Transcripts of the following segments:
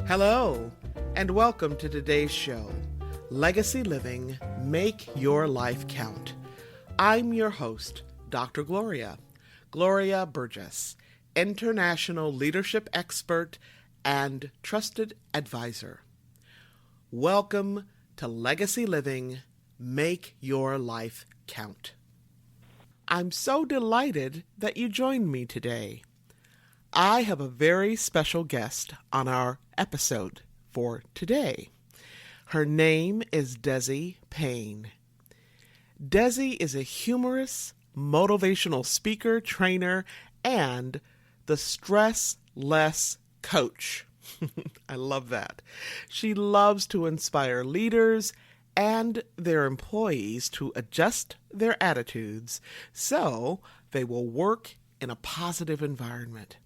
Hello, and welcome to today's show, Legacy Living, Make Your Life Count. I'm your host, Dr. Gloria Burgess, international leadership expert and trusted advisor. Welcome to Legacy Living, Make Your Life Count. I'm so delighted that you joined me today. I have a very special guest on our episode for today. Her name is Desi Payne. Desi is a humorous, motivational speaker, trainer, and the stress-less coach. I love that. She loves to inspire leaders and their employees to adjust their attitudes so they will work in a positive environment.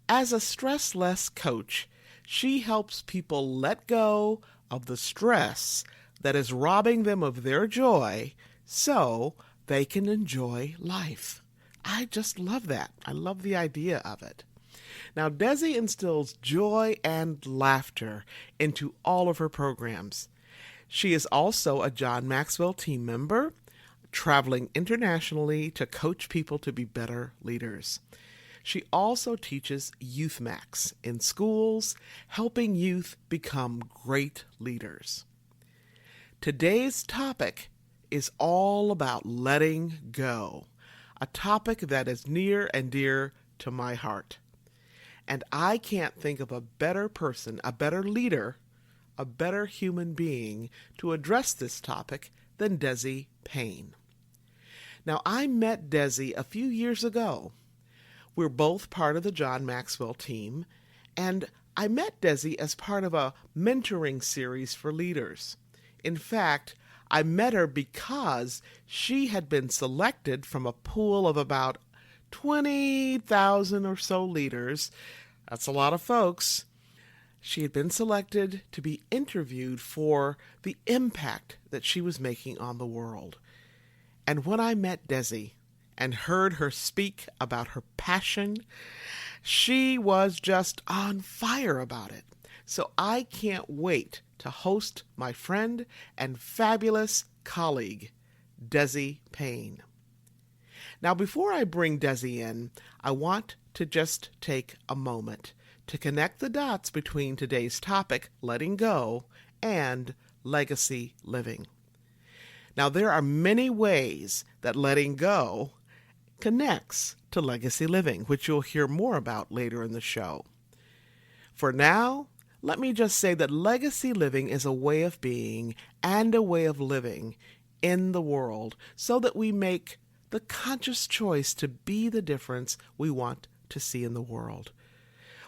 As a stress-less coach, she helps people let go of the stress that is robbing them of their joy so they can enjoy life. I just love that. I love the idea of it. Now, Desi instills joy and laughter into all of her programs. She is also a John Maxwell team member, traveling internationally to coach people to be better leaders. She also teaches Youth Max in schools, helping youth become great leaders. Today's topic is all about letting go, a topic that is near and dear to my heart. And I can't think of a better person, a better leader, a better human being to address this topic than Desi Payne. Now, I met Desi a few years ago. We're both part of the John Maxwell team, and I met Desi as part of a mentoring series for leaders. In fact, I met her because she had been selected from a pool of about 20,000 or so leaders. That's a lot of folks. She had been selected to be interviewed for the impact that she was making on the world. And when I met Desi and heard her speak about her passion, she was just on fire about it. So I can't wait to host my friend and fabulous colleague, Desi Payne. Now, before I bring Desi in, I want to just take a moment to connect the dots between today's topic, letting go, and legacy living. Now, there are many ways that letting go connects to legacy living, which you'll hear more about later in the show. For now, let me just say that legacy living is a way of being and a way of living in the world so that we make the conscious choice to be the difference we want to see in the world.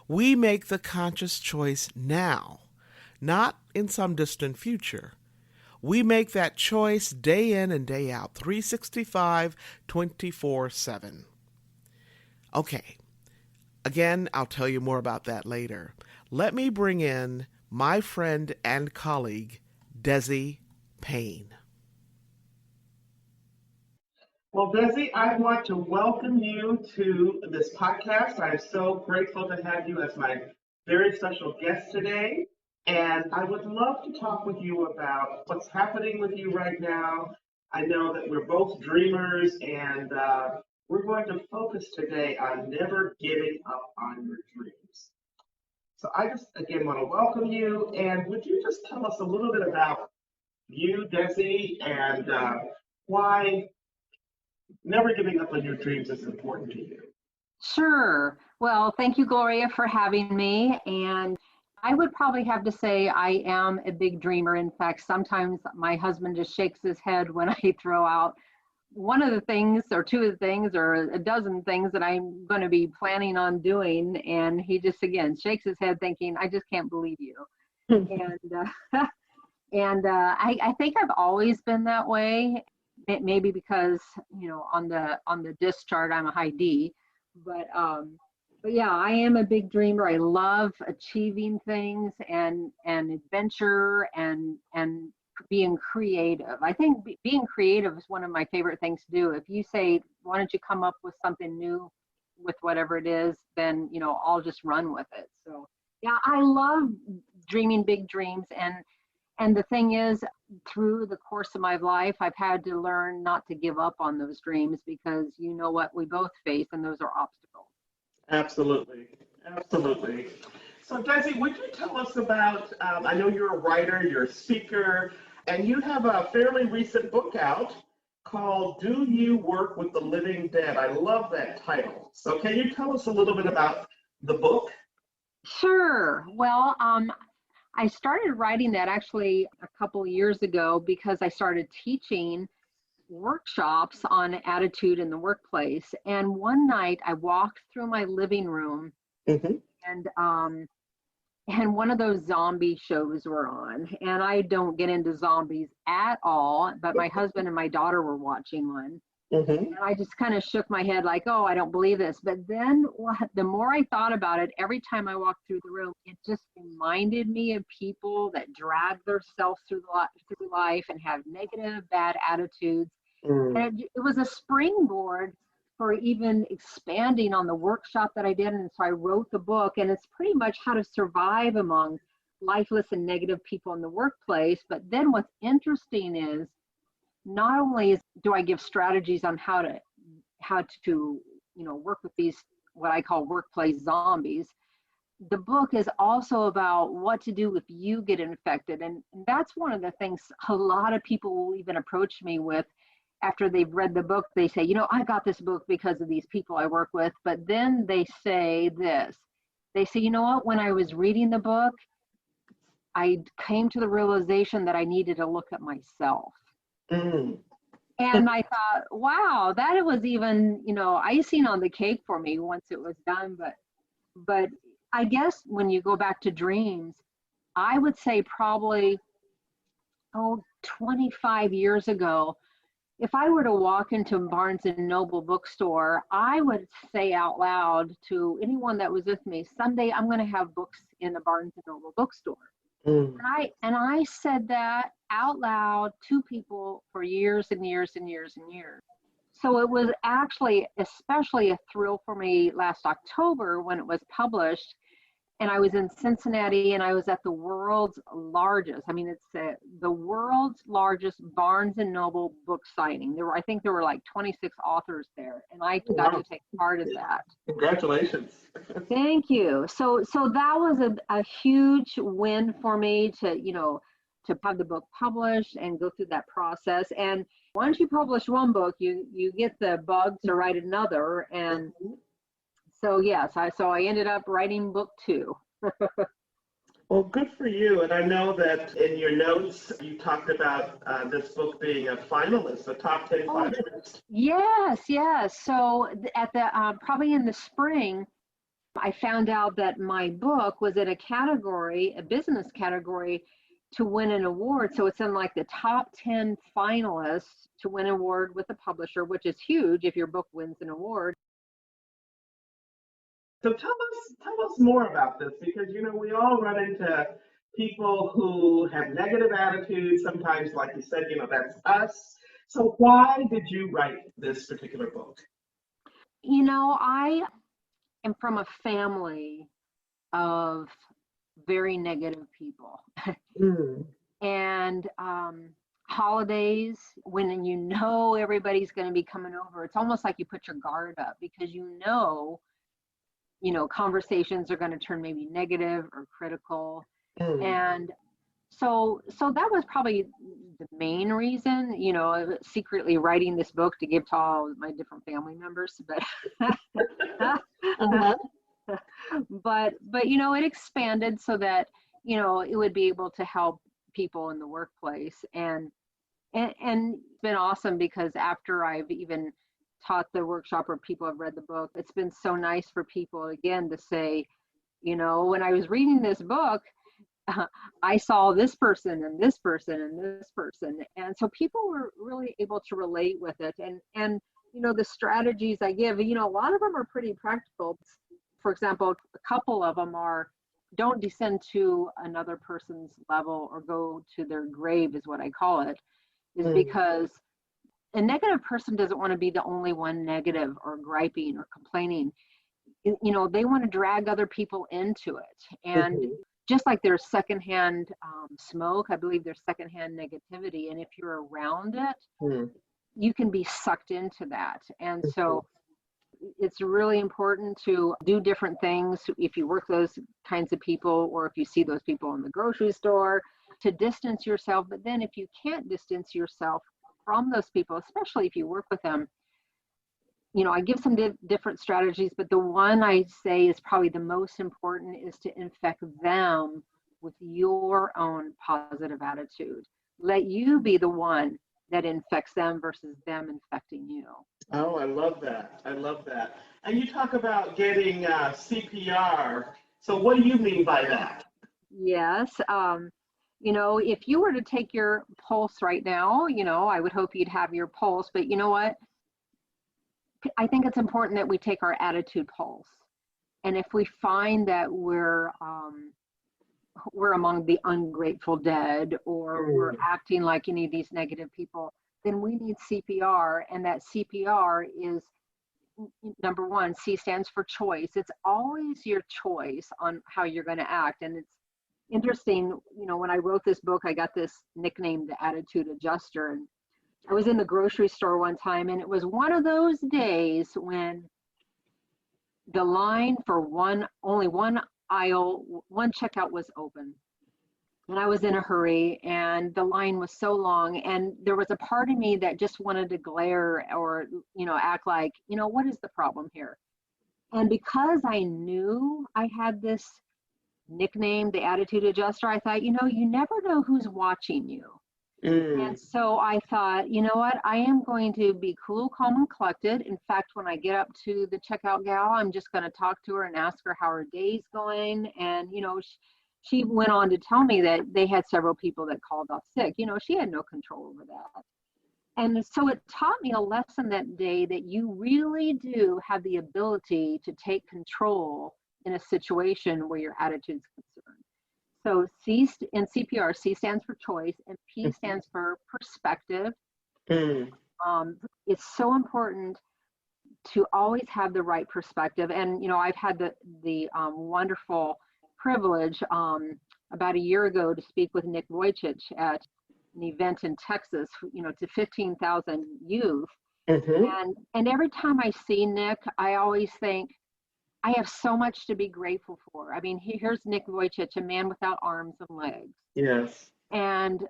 We make the conscious choice now, not in some distant future. We make that choice day in and day out, 365, 24/7. Okay, again, I'll tell you more about that later. Let me bring in my friend and colleague, Desi Payne. Well, Desi, I want to welcome you to this podcast. I'm so grateful to have you as my very special guest today. And I would love to talk with you about what's happening with you right now. I know that we're both dreamers, and we're going to focus today on never giving up on your dreams. So I just, again, want to welcome you. And would you just tell us a little bit about you, Desi, and why never giving up on your dreams is important to you? Sure. Well, thank you, Gloria, for having me. And I would probably have to say I am a big dreamer. In fact, sometimes my husband just shakes his head when I throw out one of the things or two of the things or a dozen things that I'm going to be planning on doing. And he just, again, shakes his head thinking, I just can't believe you. I think I've always been that way. Maybe because, on the disc chart, I'm a high D, but yeah, I am a big dreamer. I love achieving things and adventure and being creative. I think being creative is one of my favorite things to do. If you say, why don't you come up with something new with whatever it is, then, I'll just run with it. So Yeah, I love dreaming big dreams. And the thing is, through the course of my life, I've had to learn not to give up on those dreams because you know what we both face, and those are obstacles. Absolutely. Absolutely. So, Desi, would you tell us about? I know you're a writer, you're a speaker, and you have a fairly recent book out called Do You Work with the Living Dead? I love that title. So, can you tell us a little bit about the book? Sure. Well, I started writing that actually a couple years ago because I started teaching workshops on attitude in the workplace. And one night I walked through my living room Hmm. and one of those zombie shows were on. And I don't get into zombies at all, but my husband and my daughter were watching one. Hmm. And I just kind of shook my head like, oh, I don't believe this. But then the more I thought about it, every time I walked through the room, it just reminded me of people that drag themselves through life and have negative, bad attitudes. Mm. And it was a springboard for even expanding on the workshop that I did. And so I wrote the book, and it's pretty much how to survive among lifeless and negative people in the workplace. But then what's interesting is not only do I give strategies on how to work with these what I call workplace zombies, the book is also about what to do if you get infected. And that's one of the things a lot of people will even approach me with after they've read the book. They say, I got this book because of these people I work with. But then they say this. They say, you know what, when I was reading the book, I came to the realization that I needed to look at myself. Mm. And I thought, wow, that was even, icing on the cake for me once it was done. But I guess when you go back to dreams, I would say probably, 25 years ago, if I were to walk into Barnes and Noble bookstore, I would say out loud to anyone that was with me, someday I'm going to have books in a Barnes and Noble bookstore. Mm. And I said that out loud to people for years and years and years and years. So it was actually especially a thrill for me last October when it was published. And I was in Cincinnati, and I was at the world's largest, it's the world's largest Barnes and Noble book signing. I think there were like 26 authors there, and I got to take part of that. Congratulations. Thank you. So that was a huge win for me to have the book published and go through that process. And once you publish one book, you get the bug to write another. And so yes, I ended up writing book 2. Well, good for you. And I know that in your notes, you talked about this book being a finalist, a top 10 finalist. Yes. So at the probably in the spring, I found out that my book was in a business category, to win an award. So it's in like the top 10 finalists to win an award with the publisher, which is huge if your book wins an award. So tell us more about this, because we all run into people who have negative attitudes. Sometimes, like you said, that's us. So why did you write this particular book? I am from a family of very negative people. Mm. And holidays, when everybody's going to be coming over, it's almost like you put your guard up because conversations are going to turn maybe negative or critical. Mm. And so that was probably the main reason, secretly writing this book to give to all my different family members. But Uh-huh. but it expanded so that it would be able to help people in the workplace. And it's been awesome because after I've even taught the workshop or people have read the book, it's been so nice for people again to say, when I was reading this book, I saw this person and this person and this person. And so people were really able to relate with it. And the strategies I give, a lot of them are pretty practical. For example, a couple of them are, don't descend to another person's level or go to their grave, is what I call it, is because a negative person doesn't want to be the only one negative or griping or complaining. they want to drag other people into it. And Mhm. just like there's secondhand smoke, I believe there's secondhand negativity. And if you're around it, Mhm. you can be sucked into that. And Mhm. so it's really important to do different things if you work those kinds of people, or if you see those people in the grocery store, to distance yourself. But then if you can't distance yourself from those people, especially if you work with them, I give some different strategies, but the one I say is probably the most important is to infect them with your own positive attitude. Let you be the one that infects them versus them infecting you. Oh, I love that. I love that. And you talk about getting CPR. So what do you mean by that? Yes. If you were to take your pulse right now, I would hope you'd have your pulse, but you know what? I think it's important that we take our attitude pulse. And if we find that we're among the ungrateful dead, or we're Mm. acting like any of these negative people, then we need CPR. And that CPR is, number one, C stands for choice. It's always your choice on how you're going to act. And it's interesting, when I wrote this book, I got this nickname, the Attitude Adjuster. And I was in the grocery store one time, and it was one of those days when the line for only one aisle, one checkout was open. And I was in a hurry, and the line was so long, and there was a part of me that just wanted to glare, or act like, what is the problem here? And because I knew I had this nickname, the Attitude Adjuster, I thought, you never know who's watching you. And Mm. so I thought, you know what, I am going to be cool, calm, and collected. In fact, when I get up to the checkout gal, I'm just going to talk to her and ask her how her day's going. And, she went on to tell me that they had several people that called off sick. She had no control over that. And so it taught me a lesson that day that you really do have the ability to take control in a situation where your attitude's concerned. So in CPR, C stands for choice and P stands for perspective. Mm. It's so important to always have the right perspective. And I've had the wonderful privilege about a year ago to speak with Nick Vujicic at an event in Texas, to 15,000 youth. Mhm. And every time I see Nick, I always think, I have so much to be grateful for. I mean, here's Nick Vujicic, a man without arms and legs. Yes. And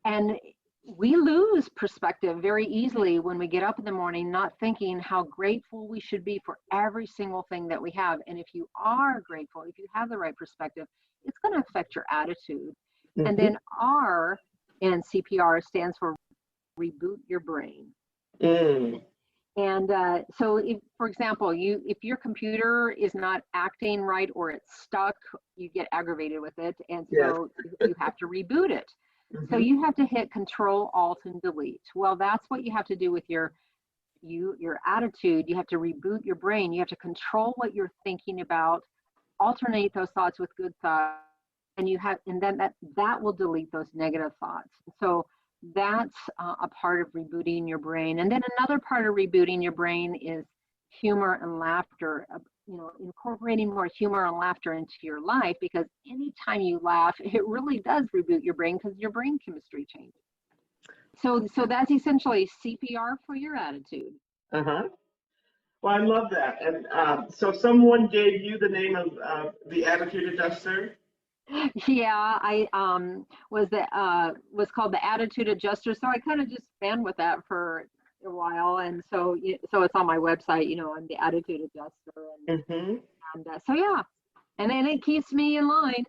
and we lose perspective very easily when we get up in the morning not thinking how grateful we should be for every single thing that we have. And if you are grateful, if you have the right perspective, it's going to affect your attitude. And Mhm. then R in CPR stands for reboot your brain. Mm. And so, if, for example, if your computer is not acting right, or it's stuck, you get aggravated with it, and Yes. so you have to reboot it. So Mhm. you have to hit Control, Alt, and Delete. Well, that's what you have to do with your attitude. You have to reboot your brain. You have to control what you're thinking about, alternate those thoughts with good thoughts, and then that will delete those negative thoughts. So that's a part of rebooting your brain. And then another part of rebooting your brain is humor and laughter. Incorporating more humor and laughter into your life, because anytime you laugh, it really does reboot your brain, because your brain chemistry changes. So that's essentially CPR for your attitude. Uh-huh. Well, I love that. And so someone gave you the name of the attitude adjuster? Yeah, I was called the Attitude Adjuster, so I kind of just ran with that for a while, and so it's on my website. I'm the Attitude Adjuster, Mm-hmm. and so yeah, and then it keeps me in line.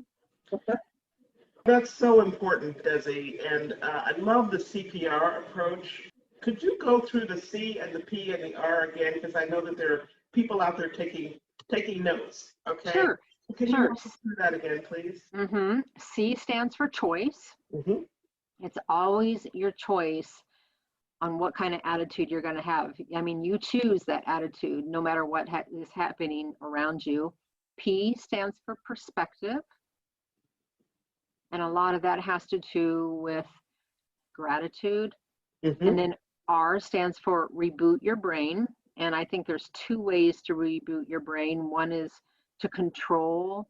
That's so important, Desi. And I love the CPR approach. Could you go through the C and the P and the R again? Because I know that there are people out there taking notes. Okay. Sure, Can you sure. walk us through that again, please? C stands for choice. Mm-hmm. It's always your choice on what kind of attitude you're going to have. I mean, you choose that attitude no matter what is happening around you. P stands for perspective. And a lot of that has to do with gratitude. And Mm-hmm. then R stands for reboot your brain. And I think there's two ways to reboot your brain. One is to control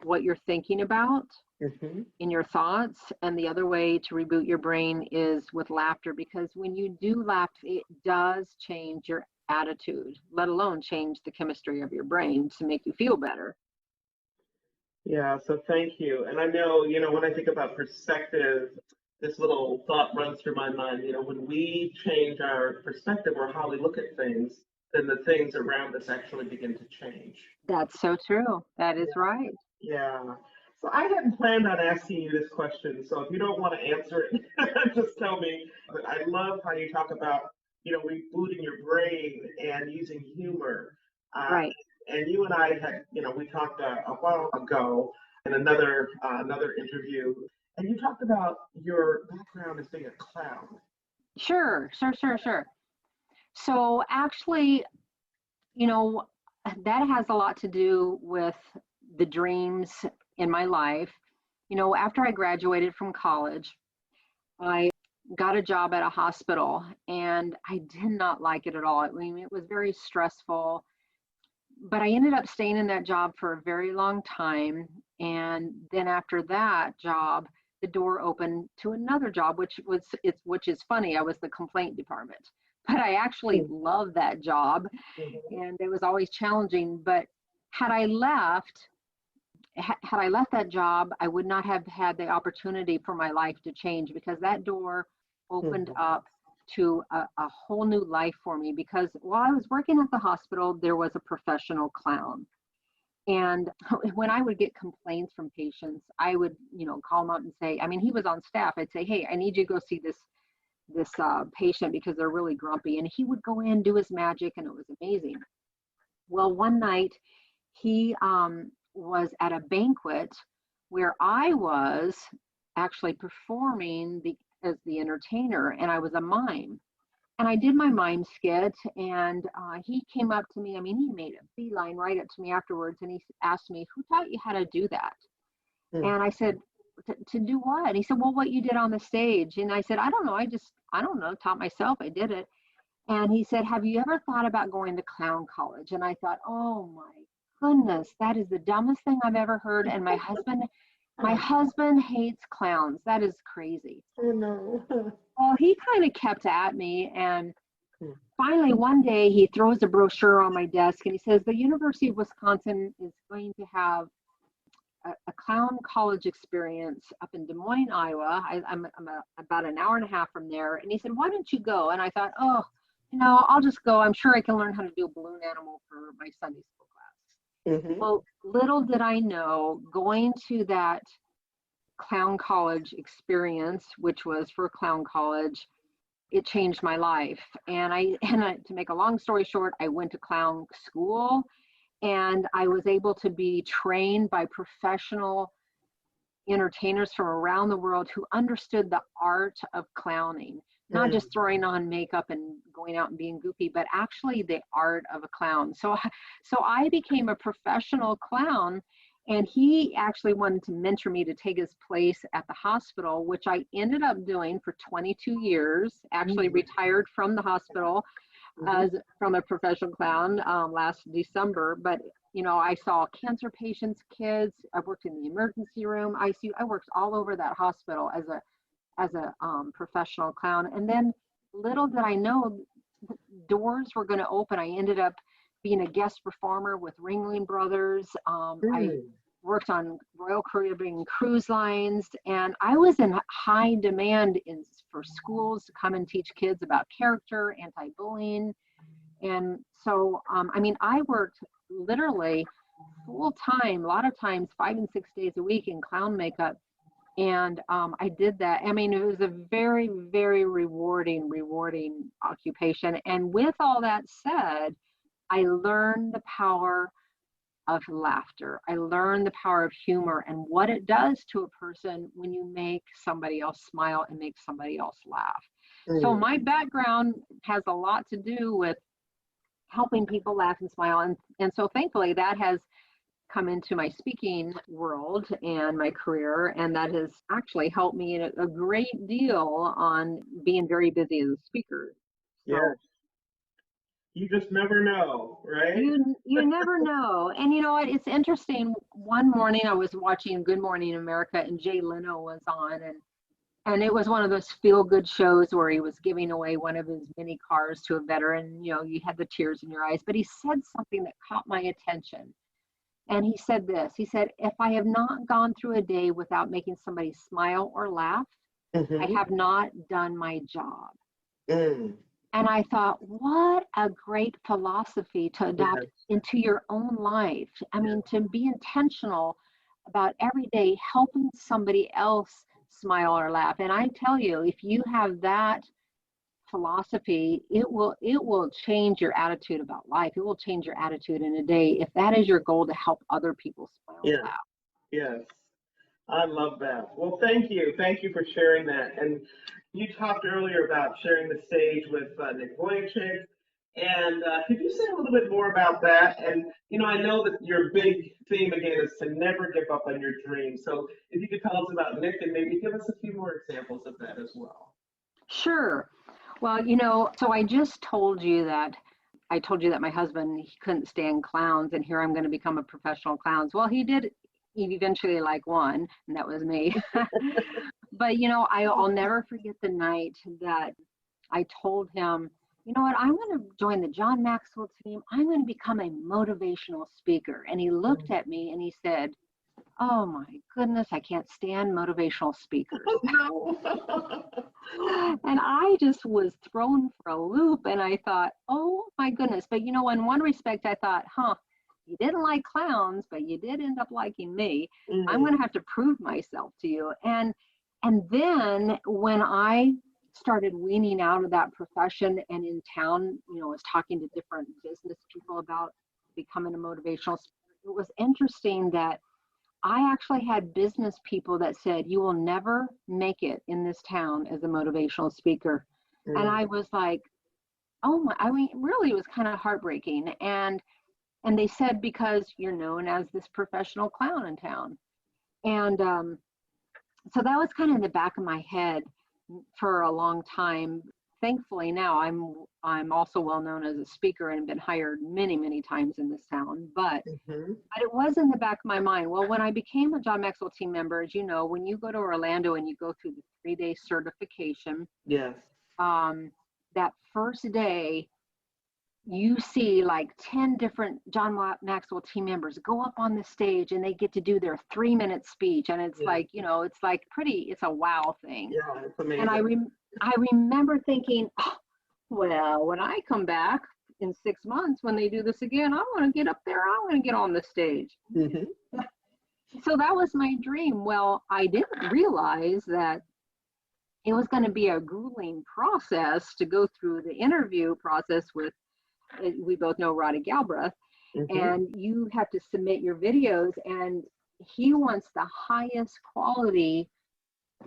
what you're thinking about Mm-hmm. in your thoughts, and the other way to reboot your brain is with laughter, because when you do laugh, it does change your attitude, let alone change the chemistry of your brain to make you feel better. Yeah, so thank you. And I know, when I think about perspective, this little thought runs through my mind. When we change our perspective or how we look at things, then the things around us actually begin to change. That's so true. That is right. Yeah. So I hadn't planned on asking you this question, so if you don't want to answer it, just tell me. But I love how you talk about, rebooting your brain and using humor. Uh, Right. and you and I had, we talked a while ago in another interview, and you talked about your background as being a clown. Sure, sure, sure, sure. So actually, you know, that has a lot to do with the dreams in my life. After I graduated from college, I got a job at a hospital and I did not like it at all. I mean, it was very stressful, but I ended up staying in that job for a very long time. And then after that job, the door opened to another job, which is funny. I was the complaint department, but I actually loved that job, Mhm. and it was always challenging. But had I left, had I left that job, I would not have had the opportunity for my life to change, because that door opened Mhm. up to a whole new life for me. Because while I was working at the hospital, there was a professional clown. And when I would get complaints from patients, I would, call them up and say, I mean, he was on staff. I'd say, hey, I need you to go see this patient because they're really grumpy. And he would go in, do his magic, and it was amazing. Well, one night he was at a banquet where I was actually performing as the entertainer, and I was a mime. And I did my mime skit, and he came up to me. I mean, he made a beeline right up to me afterwards, and he asked me, "Who taught you how to do that?" Mhm. And I said, To do what?" And he said, "Well, what you did on the stage." And I said, "I don't know. I don't know, taught myself. I did it." And he said, "Have you ever thought about going to clown college?" And I thought, "Oh my goodness, that is the dumbest thing I've ever heard." And my husband hates clowns. That is crazy. Oh no. Well, he kind of kept at me, and finally one day he throws a brochure on my desk and he says, "The University of Wisconsin is going to have a clown college experience up in Des Moines, Iowa. I'm about an hour and a half from there." And he said, "Why don't you go?" And I thought, "Oh, I'll just go. I'm sure I can learn how to do a balloon animal for my Sunday school class." Hmm. Well, little did I know, going to that clown college experience, which was for clown college, it changed my life. To make a long story short, I went to clown school, and I was able to be trained by professional entertainers from around the world who understood the art of clowning, not just throwing on makeup and going out and being goofy, but actually the art of a clown. So I became a professional clown, and he actually wanted to mentor me to take his place at the hospital, which I ended up doing for 22 years. Actually retired from the hospital Hmm. as from a professional clown last December. But I saw cancer patients, kids. I worked in the emergency room, ICU. I worked all over that hospital as a professional clown. And then little did I know, doors were going to open. I ended up being a guest performer with Ringling Brothers. I worked on Royal Caribbean cruise lines, and I was in high demand for schools to come and teach kids about character, anti-bullying. And so, I mean, I worked literally full time, a lot of times 5 and 6 days a week in clown makeup. And I did that. I mean, it was a very, very rewarding occupation. And with all that said, I learned the power of laughter. I learned the power of humor and what it does to a person when you make somebody else smile and make somebody else laugh. So my background has a lot to do with helping people laugh and smile. And so thankfully that has come into my speaking world and my career. And that has actually helped me a great deal on being very busy as a speaker. Yeah. So You just never know, right? You never know. And you know what? It's interesting. One morning I was watching Good Morning America and Jay Leno was on, and it was one of those feel good shows where he was giving away one of his mini cars to a veteran. You know, you had the tears in your eyes, but he said something that caught my attention. And he said this. He said, "If I have not gone through a day without making somebody smile or laugh, I Mm-hmm. have not done my job." Mm. And I thought, what a great philosophy to adopt Yes. into your own life. I Yes. mean, to be intentional about every day helping somebody else smile or laugh. And I tell you, if you have that philosophy, it will change your attitude about life. It will change your attitude in a day if that is your goal, to help other people smile and Yes. laugh. Yes. I love that. Well, thank you. Thank you for sharing that. And you talked earlier about sharing the stage with Nick Vujicic. And could you say a little bit more about that? And, I know that your big theme again is to never give up on your dreams. So if you could tell us about Nick and maybe give us a few more examples of that as well. Sure. Well, so I told you that my husband, he couldn't stand clowns, and here I'm going to become a professional clown. Well, he did eventually like one, and that was me. But I'll never forget the night that I told him, you know what, I'm going to join the John Maxwell team. I'm going to become a motivational speaker. And he looked at me and he said, "Oh my goodness, I can't stand motivational speakers." No. And I just was thrown for a loop, and I thought, oh my goodness. But in one respect, I thought, you didn't like clowns, but you did end up liking me. I'm going Mm. to have to prove myself to you. And then when I started weaning out of that profession and in town, was talking to different business people about becoming a motivational speaker, it was interesting that I actually had business people that said, "You will never make it in this town as a motivational speaker." And Mm. I was like, "Oh my," I mean, really, it was kind of heartbreaking. And they said, "Because you're known as this professional clown in town." And so that was kind of in the back of my head for a long time. Thankfully now I'm also well known as a speaker and have been hired many, many times in this town. Mhm. But it was in the back of my mind. Well, when I became a John Maxwell team member, as you know, when you go to Orlando and you go through the 3-day certification, Yes. um, that first day, you see like 10 different John Maxwell team members go up on the stage and they get to do their 3-minute speech. And it's Yeah. like, it's like it's a wow thing. Yeah. It's And amazing. I remember thinking, oh, well, when I come back in 6 months, when they do this again, I want to get up there. I want to get on the stage. Hmm. So that was my dream. Well, I didn't realize that it was going to be a grueling process to go through the interview process with, we both know Roddy Galbraith, Hmm. and you have to submit your videos, and he wants the highest quality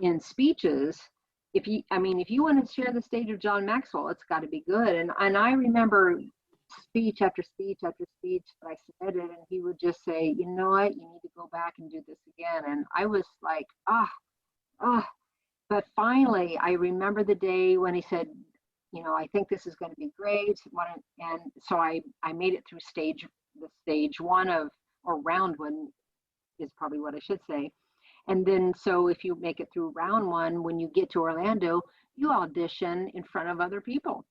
in speeches. If you want to share the stage of John Maxwell, it's got to be good. And I remember speech after speech after speech that I submitted, and he would just say, "You know what, you need to go back and do this again." And I was like, ah. But finally, I remember the day when he said, "I think this is going to be great." And so I made it through the stage one of, or round one is probably what I should say. And then, so if you make it through round one, when you get to Orlando, you audition in front of other people.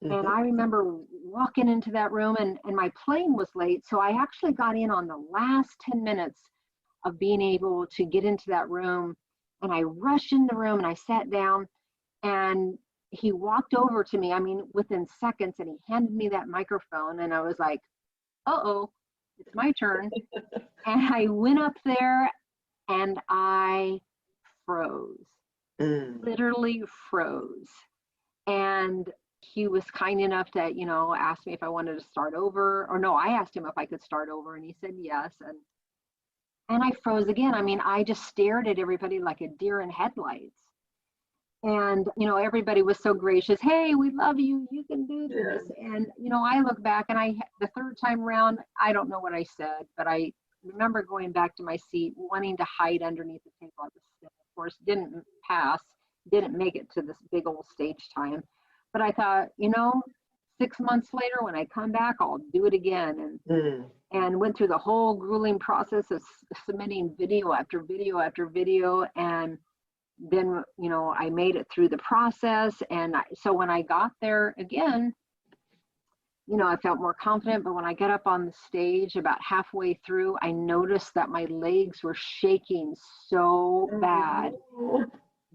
And Hmm. I remember walking into that room, and my plane was late. So I actually got in on the last 10 minutes of being able to get into that room. And I rushed in the room and I sat down, and he walked over to me, I mean, within seconds, and he handed me that microphone. And I was like, uh-oh, it's my turn. And I went up there and I froze, Mm. literally froze. And he was kind enough to, ask me if I wanted to start over. Or no, I asked him if I could start over, and he said yes. And I froze again. I mean, I just stared at everybody like a deer in headlights. And, everybody was so gracious. "Hey, we love you. You can do Yeah. this." And, I look back, and the third time around, I don't know what I said, but I remember going back to my seat, wanting to hide underneath the table. Of course, didn't pass, didn't make it to this big old stage time. But I thought, 6 months later, when I come back, I'll do it again. And went through the whole grueling process of submitting video after video after video. And then, you know, I made it through the process. And so when I got there again, you know, I felt more confident. But when I got up on the stage about halfway through, I noticed that my legs were shaking so bad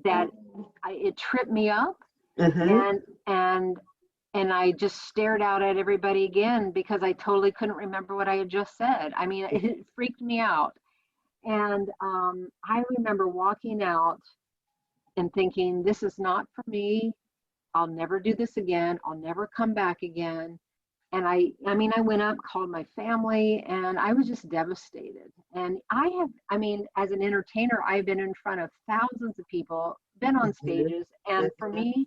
that it tripped me up. And I just stared out at everybody again because I totally couldn't remember what I had just said. I mean, it freaked me out. And I remember walking out and thinking, this is not for me. I'll never do this again. I'll never come back again. And I went up, called my family, and I was just devastated. And as an entertainer, I've been in front of thousands of people, been on stages, and for me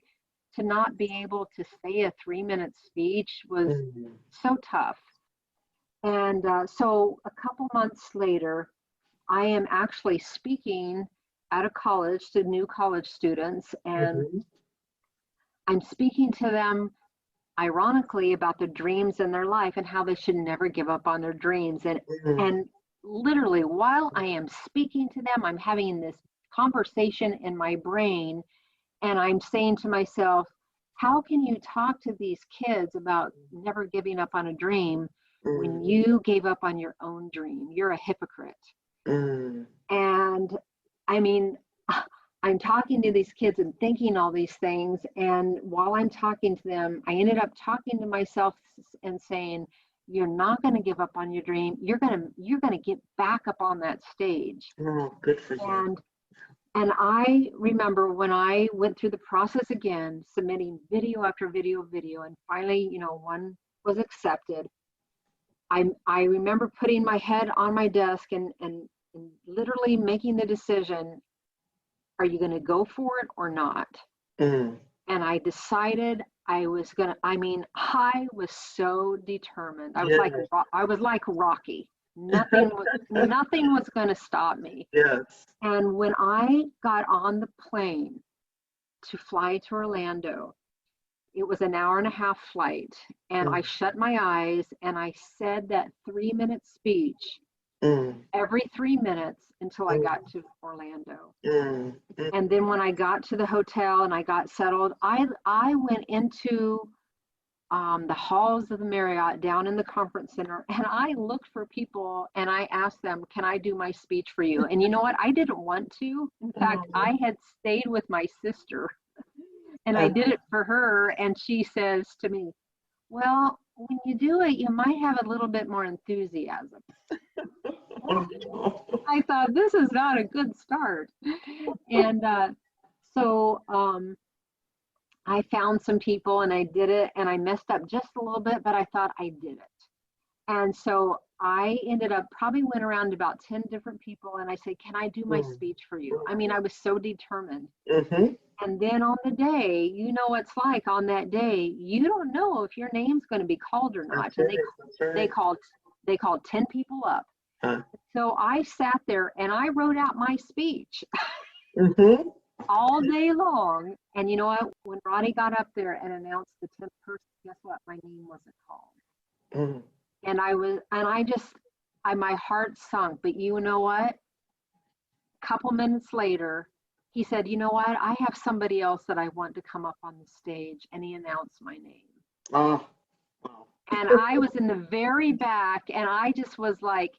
to not be able to say a 3-minute speech was so tough. And so a couple months later, I am actually speaking at a college to new college students, and I'm speaking to them ironically about their dreams in their life and how they should never give up on their dreams. And literally, while I am speaking to them, I'm having this conversation in my brain, and I'm saying to myself, how can you talk to these kids about never giving up on a dream when you gave up on your own dream? You're a hypocrite. And I mean, I'm talking to these kids and thinking all these things. And while I'm talking to them, I ended up talking to myself and saying, you're not going to give up on your dream. You're going to get back up on that stage. Oh, good for you. And I remember when I went through the process again, submitting video after video, and finally, you know, one was accepted. I remember putting my head on my desk and literally making the decision, are you going to go for it or not? And I decided I was so determined. I was like Rocky. Nothing was going to stop me. Yes. And when I got on the plane to fly to Orlando, it was an 1.5-hour flight, and I shut my eyes and I said that 3-minute speech every 3 minutes until I got to Orlando. And then when I got to the hotel and I got settled, I went into the halls of the Marriott down in the conference center, and I looked for people and I asked them, can I do my speech for you? And you know what? I didn't want to. In fact, I had stayed with my sister and I did it for her. And she says to me, well, when you do it, you might have a little bit more enthusiasm. I thought, this is not a good start. And so I found some people and I did it, and I messed up just a little bit, but I thought I did it. And so I ended up probably went around to about 10 different people and I said, can I do my speech for you? I mean, I was so determined. And then on the day, you know what it's like on that day, you don't know if your name's going to be called or not. And they called 10 people up. So I sat there and I wrote out my speech all day long. And you know what? When Ronnie got up there and announced the 10th person, guess what? My name wasn't called. And my heart sunk. But you know what? A couple minutes later, he said, you know what? I have somebody else that I want to come up on the stage. And he announced my name. Oh, wow. And I was in the very back, and I just was like,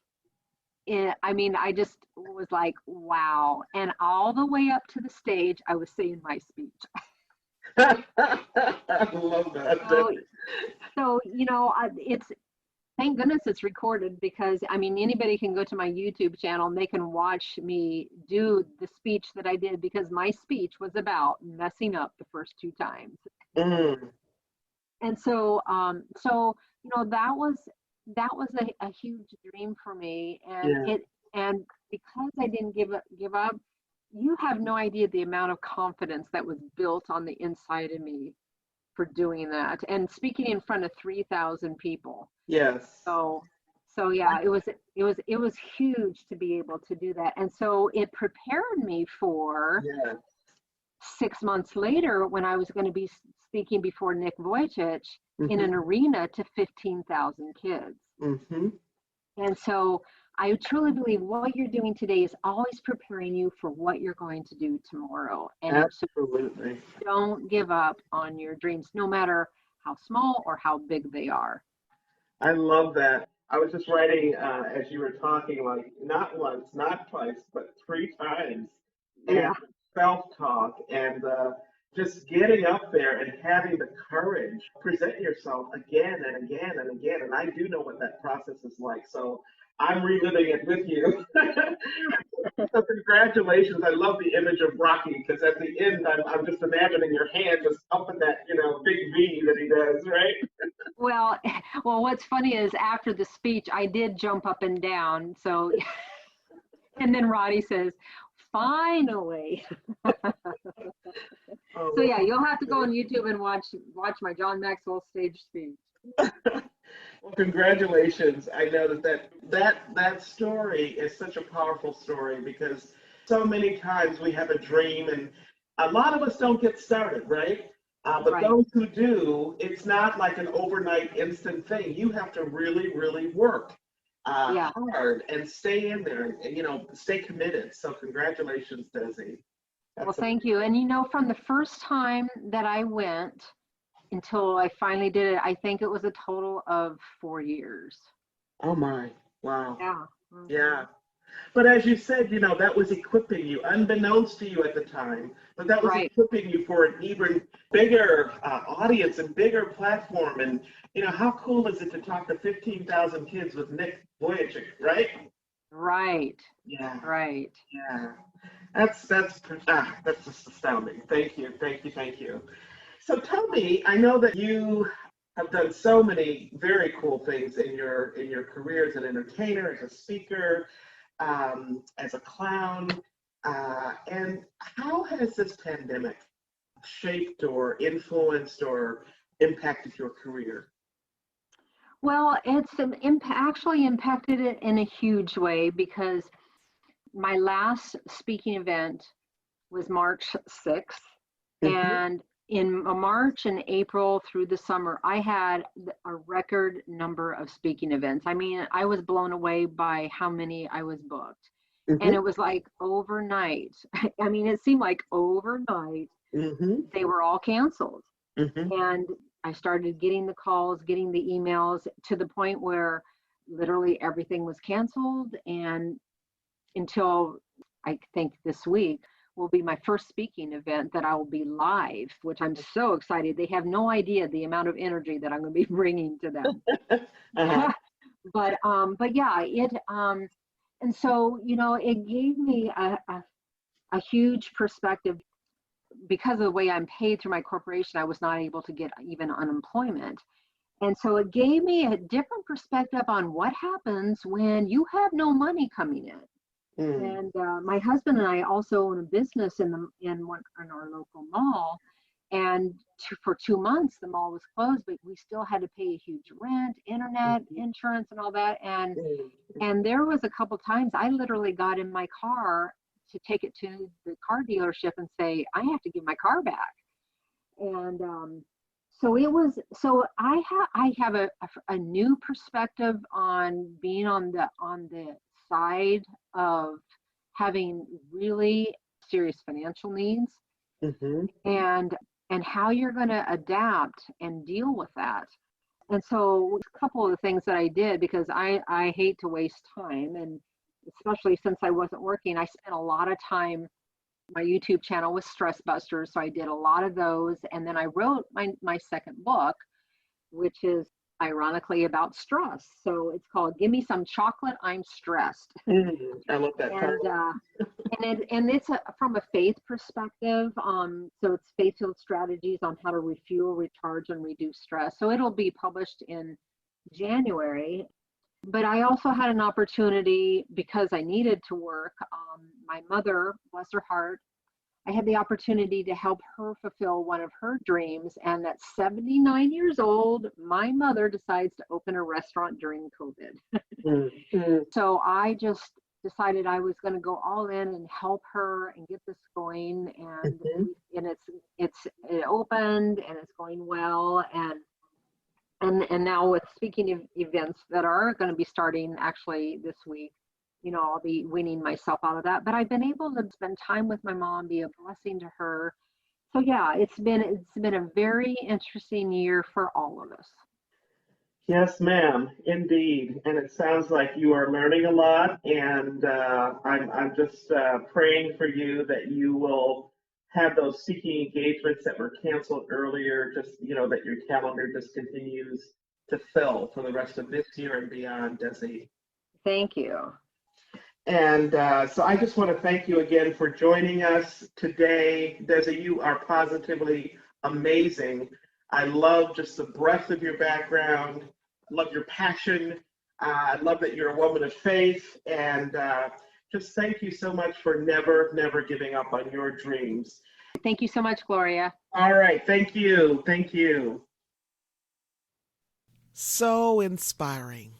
I just was like, wow. And all the way up to the stage, I was saying my speech. I love that. So you know, it's, thank goodness it's recorded, because I mean, anybody can go to my YouTube channel and they can watch me do the speech that I did, because my speech was about messing up the first 2 times. And so, you know, that was a huge dream for me, and and because I didn't give up, you have no idea the amount of confidence that was built on the inside of me for doing that, and speaking in front of 3,000 people. Yes. So yeah, it was huge to be able to do that, and so it prepared me for 6 months later when I was going to be speaking before Nick Vujicic in an Mm-hmm. arena to 15,000 kids. Mm-hmm. And so I truly believe what you're doing today is always preparing you for what you're going to do tomorrow. And so Absolutely. don't give up on your dreams, no matter how small or how big they are. I love that. I was just writing as you were talking, like not once, not twice, but three times, and Yeah. self-talk and just getting up there and having the courage, present yourself again and again and again. And I do know what that process is like, so I'm reliving it with you. So congratulations! I love the image of Rocky because at the end, I'm just imagining your hand just up in that big V that he does, right? Well, well, what's funny is after the speech, I did jump up and down. So, and then Roddy says, finally. So Oh, yeah, you'll have to go on YouTube and watch my John Maxwell stage speech. well, congratulations. I know that story is such a powerful story because so many times we have a dream and a lot of us don't get started, right? But Right. those who do, it's not like an overnight instant thing. You have to really, really work Yeah. hard and stay in there and stay committed. So congratulations, Desi. Well, That's thank you. And from the first time that I went until I finally did it, I think it was a total of 4 years. oh my, wow. Yeah. Hmm. Yeah. But as you said, that was equipping you, unbeknownst to you at the time, but that was Right. equipping you for an even bigger audience and bigger platform. And, how cool is it to talk to 15,000 kids with Nick Vujicic, right? Right. Yeah, Right. yeah. That's just astounding. Thank you, thank you, thank you. So tell me, I know that you have done so many very cool things in your career as an entertainer, as a speaker, as a clown. And how has this pandemic shaped or influenced or impacted your career? Well, it's actually impacted it in a huge way because my last speaking event was March 6th. Hmm. And in March and April through the summer, I had a record number of speaking events. I mean, I was blown away by how many I was booked. And Hmm. it was like overnight. I mean, it seemed like overnight Hmm. they were all canceled. Hmm. And I started getting the calls, getting the emails to the point where literally everything was canceled. And until I think this week will be my first speaking event that I will be live, which I'm so excited. They have no idea the amount of energy that I'm going to be bringing to them. Uh-huh. But yeah, and so, it gave me a huge perspective because of the way I'm paid through my corporation. I was not able to get even unemployment. And so it gave me a different perspective on what happens when you have no money coming in. Mm. And my husband and I also own a business in our local mall. And for 2 months, the mall was closed, but we still had to pay a huge rent, internet, Mhm. insurance, and all that. And Mm. and there was a couple times I literally got in my car to take it to the car dealership and say, I have to give my car back. And I have a new perspective on being on the side of having really serious financial needs, Mhm. and how you're going to adapt and deal with that. And so a couple of the things that I did, because I hate to waste time, and especially since I wasn't working, I spent a lot of time. My YouTube channel was Stress Busters, so I did a lot of those. And then I wrote my second book, which is ironically about stress. So it's called Give Me Some Chocolate, I'm Stressed. Mm. I love that and title. it's from a faith perspective. So it's faith-filled strategies on how to refuel, recharge, and reduce stress. So it'll be published in January. But I also had an opportunity because I needed to work. My mother, bless her heart, I had the opportunity to help her fulfill one of her dreams. And at 79 years old, my mother decides to open a restaurant during COVID. Mm. Mm. So I just decided I was going to go all in and help her and get this going. And Mhm. it opened and it's going well. And now with speaking of events that are going to be starting actually this week, I'll be weaning myself out of that. But I've been able to spend time with my mom, be a blessing to her. So yeah, it's been a very interesting year for all of us. Yes, ma'am, indeed. And it sounds like you are learning a lot, and I'm just praying for you that you will have those speaking engagements that were canceled earlier. Just that your calendar just continues to fill for the rest of this year and beyond, Desi. Thank you. And so I just want to thank you again for joining us today. Desi, you are positively amazing. I love just the breadth of your background. I love your passion. I love that you're a woman of faith. And just thank you so much for never, never giving up on your dreams. Thank you so much, Gloria. All right. Thank you. Thank you. So inspiring.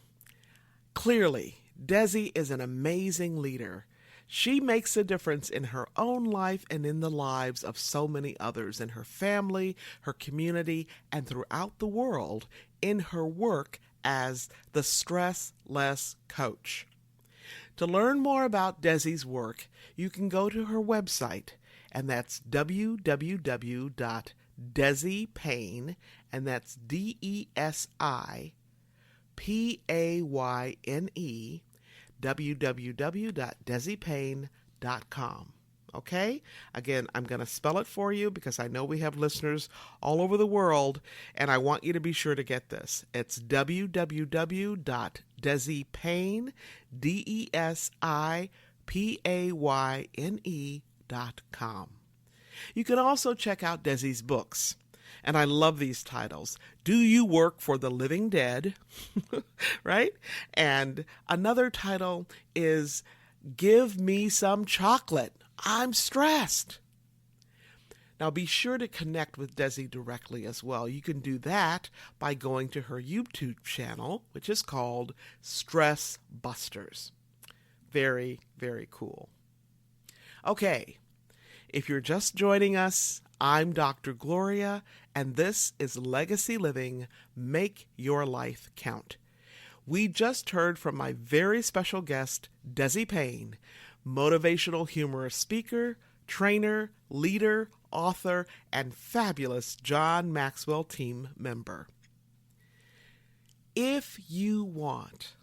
Clearly, Desi is an amazing leader. She makes a difference in her own life and in the lives of so many others in her family, her community, and throughout the world in her work as the Stress Less Coach. To learn more about Desi's work, you can go to her website, and that's www.desipayne, and that's DESIPAYNE, www.desipayne.com. Okay? Again, I'm going to spell it for you because I know we have listeners all over the world, and I want you to be sure to get this. It's www.desipayne, DESIPAYNE.com. You can also check out Desi's books. And I love these titles. Do You Work for the Living Dead? Right? And another title is Give Me Some Chocolate. I'm Stressed. Now be sure to connect with Desi directly as well. You can do that by going to her YouTube channel, which is called Stress Busters. Very, very cool. Okay, if you're just joining us, I'm Dr. Gloria, and this is Legacy Living, Make Your Life Count. We just heard from my very special guest, Desi Payne, motivational humorist speaker, trainer, leader, author, and fabulous John Maxwell team member. If you want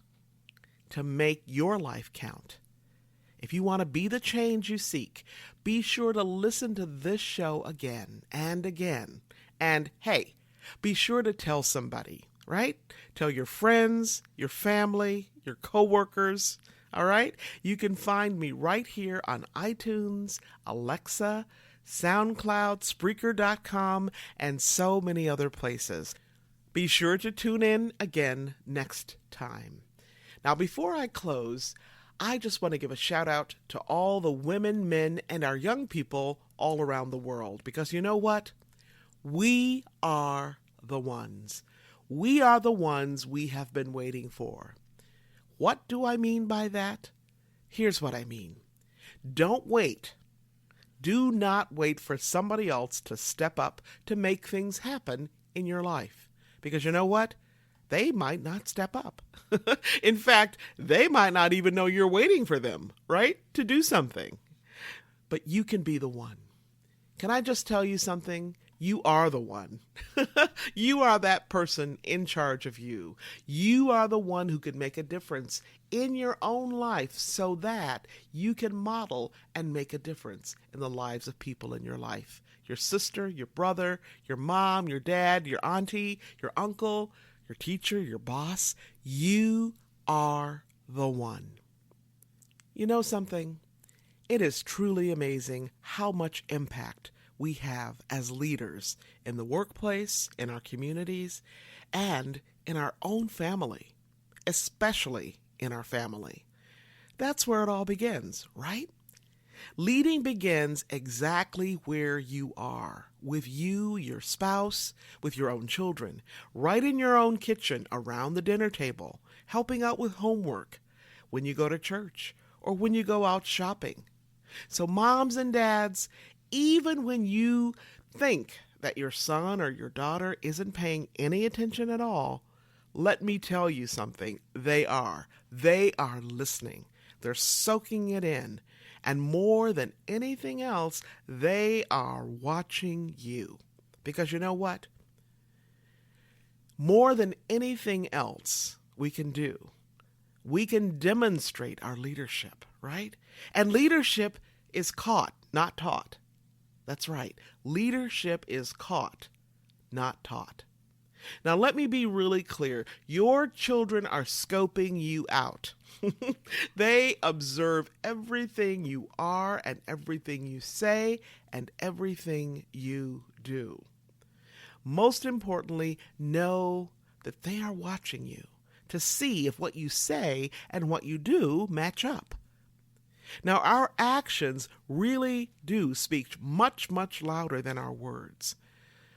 to make your life count, if you want to be the change you seek, be sure to listen to this show again and again. And hey, be sure to tell somebody, right? Tell your friends, your family, your coworkers, all right? You can find me right here on iTunes, Alexa, SoundCloud, Spreaker.com, and so many other places. Be sure to tune in again next time. Now, before I close, I just want to give a shout out to all the women, men, and our young people all around the world. Because you know what? We are the ones. We are the ones we have been waiting for. What do I mean by that? Here's what I mean. Don't wait. Do not wait for somebody else to step up to make things happen in your life. Because you know what? They might not step up. In fact, they might not even know you're waiting for them, right? To do something. But you can be the one. Can I just tell you something? You are the one. You are that person in charge of you. You are the one who can make a difference in your own life so that you can model and make a difference in the lives of people in your life. Your sister, your brother, your mom, your dad, your auntie, your uncle, your teacher, your boss. You are the one. You know something? It is truly amazing how much impact we have as leaders in the workplace, in our communities, and in our own family, especially in our family. That's where it all begins, right? Leading begins exactly where you are, with you, your spouse, with your own children, right in your own kitchen, around the dinner table, helping out with homework, when you go to church, or when you go out shopping. So moms and dads, even when you think that your son or your daughter isn't paying any attention at all, let me tell you something. They are. They are listening. They're soaking it in. And more than anything else, they are watching you. Because you know what? More than anything else we can do, we can demonstrate our leadership, right? And leadership is caught, not taught. That's right. Leadership is caught, not taught. Now, let me be really clear. Your children are scoping you out. They observe everything you are and everything you say and everything you do. Most importantly, know that they are watching you to see if what you say and what you do match up. Now, our actions really do speak much, much louder than our words.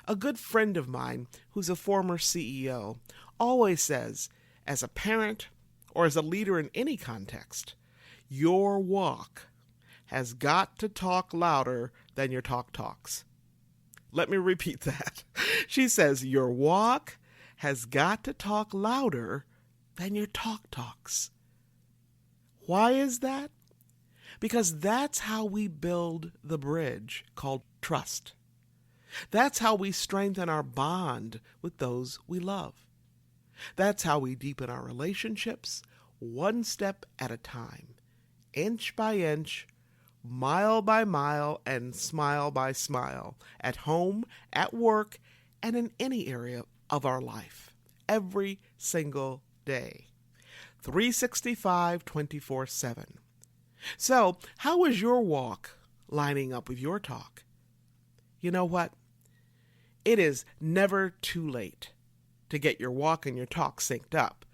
A good friend of mine, who's a former CEO, always says, as a parent or as a leader in any context, your walk has got to talk louder than your talk talks. Let me repeat that. She says, your walk has got to talk louder than your talk talks. Why is that? Because that's how we build the bridge called trust. That's how we strengthen our bond with those we love. That's how we deepen our relationships, one step at a time, inch by inch, mile by mile, and smile by smile, at home, at work, and in any area of our life, every single day. 365, 24/7. So, how is your walk lining up with your talk? You know what? It is never too late to get your walk and your talk synced up,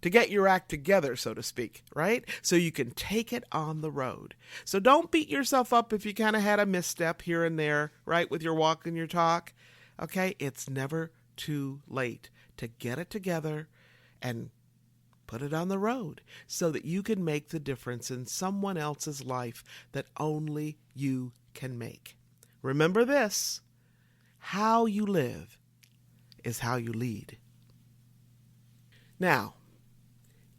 to get your act together, so to speak, right? So you can take it on the road. So don't beat yourself up if you kind of had a misstep here and there, right, with your walk and your talk. Okay? It's never too late to get it together and put it on the road so that you can make the difference in someone else's life that only you can make. Remember this, how you live is how you lead. Now,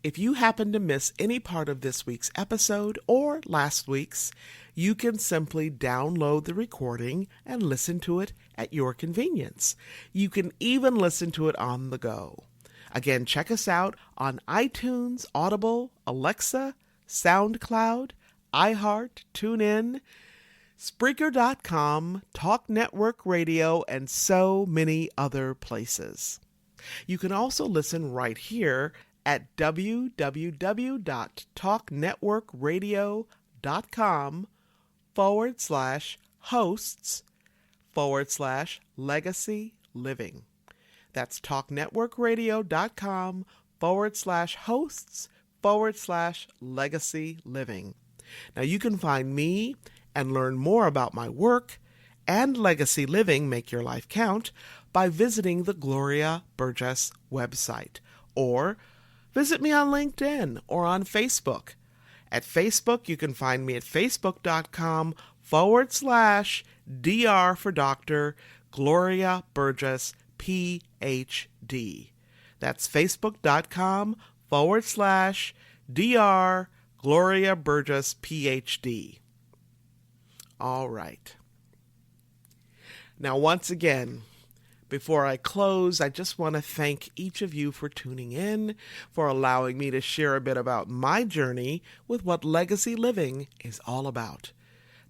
if you happen to miss any part of this week's episode or last week's, you can simply download the recording and listen to it at your convenience. You can even listen to it on the go. Again, check us out on iTunes, Audible, Alexa, SoundCloud, iHeart, TuneIn, Spreaker.com, Talk Network Radio, and so many other places. You can also listen right here at www.talknetworkradio.com/hosts/legacy living. That's talknetworkradio.com/hosts/legacy living. Now you can find me and learn more about my work and Legacy Living Make Your Life Count by visiting the Gloria Burgess website, or visit me on LinkedIn or on Facebook. At Facebook, you can find me at facebook.com/DR for Dr. Gloria Burgess, PhD. That's facebook.com/DR Gloria Burgess, PhD. All right. Now, once again, before I close, I just want to thank each of you for tuning in, for allowing me to share a bit about my journey with what legacy living is all about.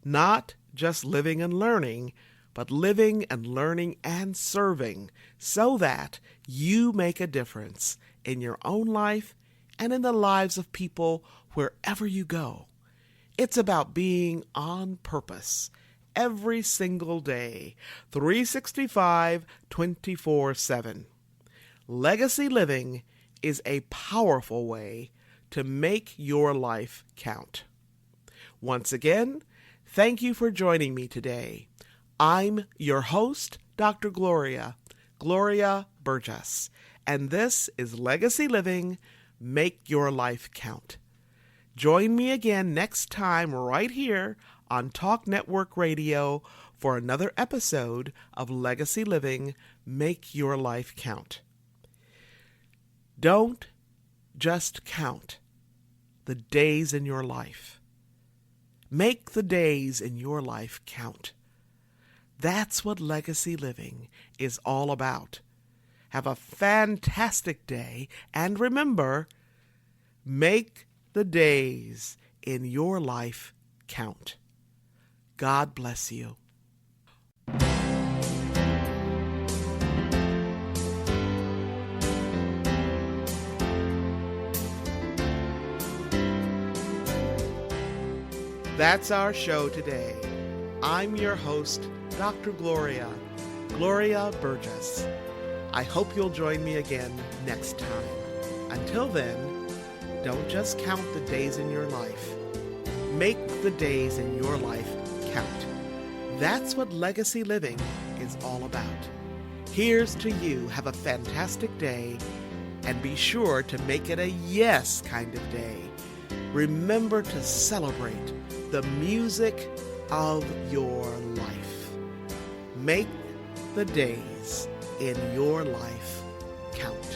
Not just living and learning, but living and learning and serving so that you make a difference in your own life and in the lives of people wherever you go. It's about being on purpose every single day, 365, 24/7. Legacy living is a powerful way to make your life count. Once again, thank you for joining me today. I'm your host, Dr. Gloria Burgess, and this is Legacy Living, Make Your Life Count. Join me again next time right here on Talk Network Radio for another episode of Legacy Living, Make Your Life Count. Don't just count the days in your life. Make the days in your life count. That's what legacy living is all about. Have a fantastic day, and remember, make the days in your life count. God bless you. That's our show today. I'm your host, Dr. Gloria Burgess. I hope you'll join me again next time. Until then, don't just count the days in your life. Make the days in your life count. That's what legacy living is all about. Here's to you. Have a fantastic day, and be sure to make it a yes kind of day. Remember to celebrate the music of your life. Make the days in your life count.